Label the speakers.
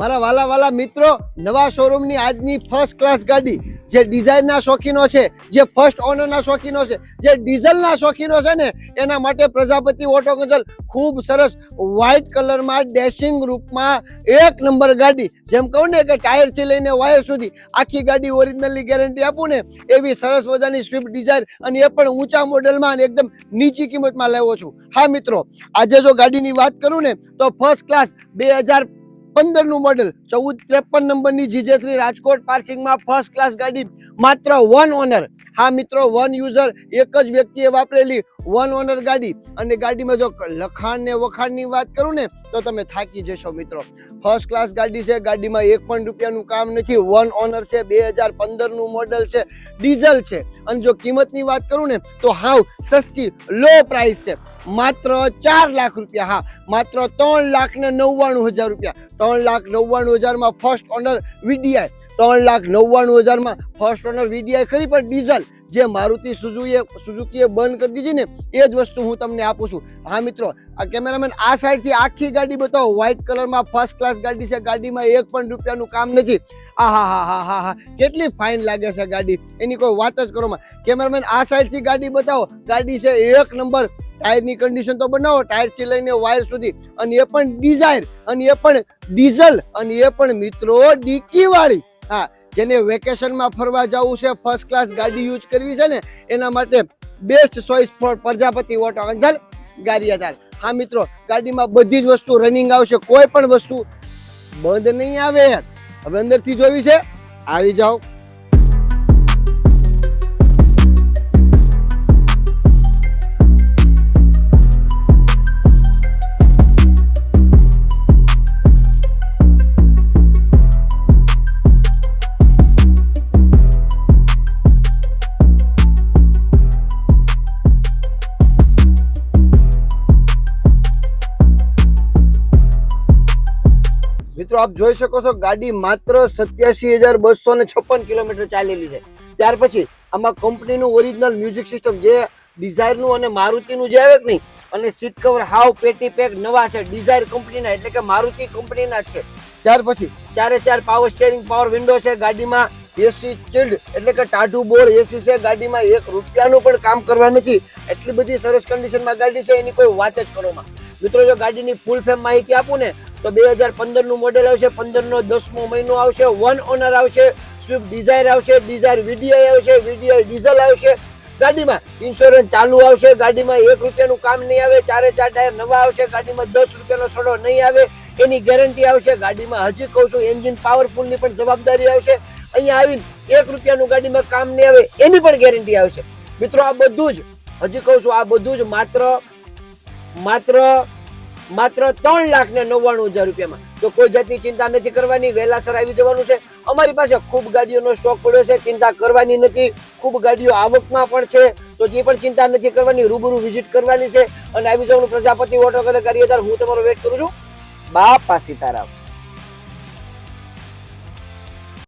Speaker 1: મારા વાલા વાલા મિત્રો, નવા શોરૂમની આજની ફર્સ્ટ ક્લાસ ગાડી, જે ડિઝાઇનના શોખીનો છે, જે ફર્સ્ટ ઓનરના શોખીનો છે, જે ડીઝલના શોખીનો છે ને, એના માટે પ્રજાપતિ ઓટો ગઝલ ખૂબ સરસ વ્હાઇટ કલરમાં ડેશિંગ રૂપમાં એક નંબર ગાડી. જેમ કહું ને કે ટાયરથી લઈને વાયર સુધી આખી ગાડી ઓરિજિનલની ગેરંટી આપું ને, એવી સરસ મજાની સ્વિફ્ટ ડિઝાયર, અને એ પણ ઊંચા મોડેલમાં અને એકદમ નીચી કિંમતમાં લાવ્યો છું. હા મિત્રો, આજે જો ગાડીની વાત કરું ને તો ફર્સ્ટ ક્લાસ 2015 નું મોડેલ 1453 નંબરની GJ3 રાજકોટ પાર્સિંગમાં ફર્સ્ટ ક્લાસ ગાડી, માત્ર વન ઓનર. હા મિત્રો, વન યુઝર, એક જ વ્યક્તિએ વાપરેલી વન ઓનર ગાડી. અને ગાડીમાં જો લખાણ ને વખાણની વાત કરું ને તો તમે થાકી જશો મિત્રો. ફર્સ્ટ ક્લાસ ગાડી છે, ગાડીમાં એક પણ રૂપિયાનું કામ નથી, વન ઓનર છે, 2015 નું મોડેલ છે, ડીઝલ છે. અને જો કિંમતની વાત કરું ને તો હાવ સસ્તી લો પ્રાઇસ છે, માત્ર 4 લાખ રૂપિયા. હા, માત્ર 3,99,000 રૂપિયા. 3,99,000 માં ફર્સ્ટ ઓનર VDI, 3,99,000 માં ફર્સ્ટ ઓનર VDI ખરી, પણ ડીઝલ. જે મારુતિ સુઝુકીએ બંધ કરી દીધી ને એ જ વસ્તુ હું તમને આપું છું. હા મિત્રો, આ કેમેરામેન આ સાઈડથી આખી ગાડી બતાવો. વ્હાઇટ કલરમાં ફર્સ્ટ ક્લાસ ગાડી છે, ગાડીમાં એક પણ રૂપિયાનું કામ નથી. હા, કેટલી ફાઇન લાગે છે ગાડી, એની કોઈ વાત જ કરો માં. કેમેરામેન આ સાઈડથી ગાડી બતાવો. ગાડી છે એક નંબર. ટાયરની કન્ડિશન તો બનાવો, ટાયરથી લઈને વાયર સુધી, અને એ પણ ડિઝાયર, અને એ પણ ડીઝલ, અને એ પણ મિત્રો ડીકી વાળી. હા, જેને વેકેશનમાં ફરવા જવું છે, ફર્સ્ટ ક્લાસ ગાડી યુઝ કરવી છે ને, એના માટે best choice for Prajapati auto Gazal Gariyadhar. હા મિત્રો, ગાડીમાં બધી જ વસ્તુ રનિંગ આવશે, કોઈ પણ વસ્તુ બંધ નહીં આવે. હવે અંદરથી જોવી છે, આવી જાઓ. મિત્રો આપ જોઈ શકો છો, ગાડી માત્ર 87,256 કિલોમીટર ચાલેલી છે. ત્યાર પછી આમાં કંપનીનું ઓરિજિનલ મ્યુઝિક સિસ્ટમ, જે ડિઝાયરનું અને મારુતિનું જે આવે કે નહીં, અને સીટ કવર હાવ પેટી પેક નવા છે, ડિઝાયર કંપનીના, એટલે કે મારુતિ કંપનીના જ છે. ત્યાર પછી 4 પાવર સ્ટીયરિંગ, પાવર વિન્ડો છે. ગાડીમાં એસી ચિલ્ડ, એટલે કે ટાઢું બોર એસી છે. ગાડીમાં 1 રૂપિયાનું પણ કામ કરવા નથી, એટલી બધી સરસ કન્ડિશનમાં ગાડી છે, એની કોઈ વાત જ કરો માં. મિત્રો જો ગાડીની ફૂલ ફેમ માહિતી આપું ને તો 2015 નું મોડેલ આવશે, 15 નો 10મો મહિનો આવશે, વન ઓનર આવશે, સ્વિફ્ટ ડિઝાયર આવશે, ડિઝાયર VDI આવશે, VDI ડીઝલ આવશે. ગાડીમાં ઇન્સ્યોરન્સ ચાલુ આવશે, ગાડીમાં 1 રૂપિયાનું કામ નહીં આવે, 4 ટાયર નવા આવશે, ગાડીમાં 10 રૂપિયાનો સડો નહીં આવે, એની ગેરંટી આવશે. ગાડીમાં હજી કહું છું, એન્જિન પાવરફુલની પણ જવાબદારી આવશે. અહીંયા આવીને 1 રૂપિયાનું ગાડીમાં કામ નહીં આવે, એની પણ ગેરંટી આવશે. મિત્રો આ બધું જ, હજી કહું છું, આ બધું જ માત્ર 3,99,000 રૂપિયામાં. તો કોઈ જાતની ચિંતા નથી કરવાની, વહેલાસર આવી જવાનું છે. અમારી પાસે ખૂબ ગાડીઓનો સ્ટોક પડ્યો છે, ચિંતા કરવાની નથી. ખૂબ ગાડીઓ આવકમાં પણ છે, તો જે પણ ચિંતા નથી કરવાની, રૂબરૂ વિઝિટ કરવાની છે અને આવી જવાનું પ્રજાપતિ ઓટો ગઝલ ગારિયાધાર. હું તમારો વેટ કરું છું. બાપા સીતારામ.